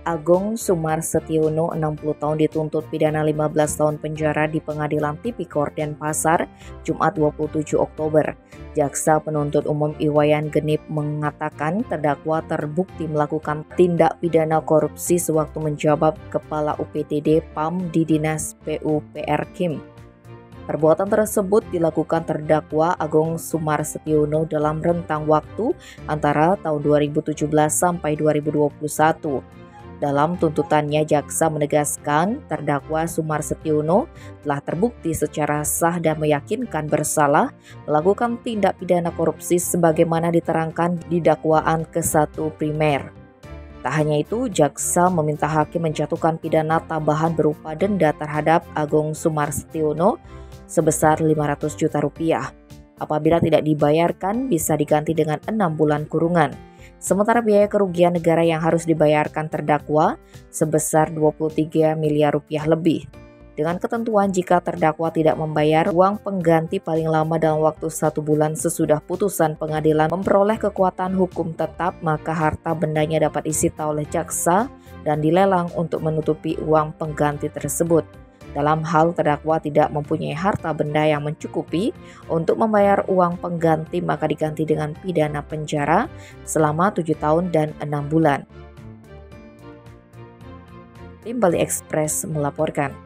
Agung Sumarsetiono 60 tahun dituntut pidana 15 tahun penjara di Pengadilan Tipikor Denpasar, Jumat 27 Oktober. Jaksa penuntut umum Iwayan Genip mengatakan terdakwa terbukti melakukan tindak pidana korupsi sewaktu menjabat Kepala UPTD PAM di Dinas PUPR Kim. Perbuatan tersebut dilakukan terdakwa Agung Sumarsetiono dalam rentang waktu antara tahun 2017 sampai 2021. Dalam tuntutannya, jaksa menegaskan terdakwa Sumarsetiono telah terbukti secara sah dan meyakinkan bersalah melakukan tindak pidana korupsi sebagaimana diterangkan di dakwaan ke-1 primer. Tak hanya itu, jaksa meminta hakim menjatuhkan pidana tambahan berupa denda terhadap Agung Sumarsetiono sebesar 500 juta rupiah. Apabila tidak dibayarkan, bisa diganti dengan 6 bulan kurungan. Sementara biaya kerugian negara yang harus dibayarkan terdakwa sebesar 23 miliar rupiah lebih. Dengan ketentuan jika terdakwa tidak membayar uang pengganti paling lama dalam waktu 1 bulan sesudah putusan pengadilan memperoleh kekuatan hukum tetap, maka harta bendanya dapat disita oleh jaksa dan dilelang untuk menutupi uang pengganti tersebut. Dalam hal terdakwa tidak mempunyai harta benda yang mencukupi untuk membayar uang pengganti, maka diganti dengan pidana penjara selama 7 tahun dan 6 bulan. Tim Bali Express melaporkan.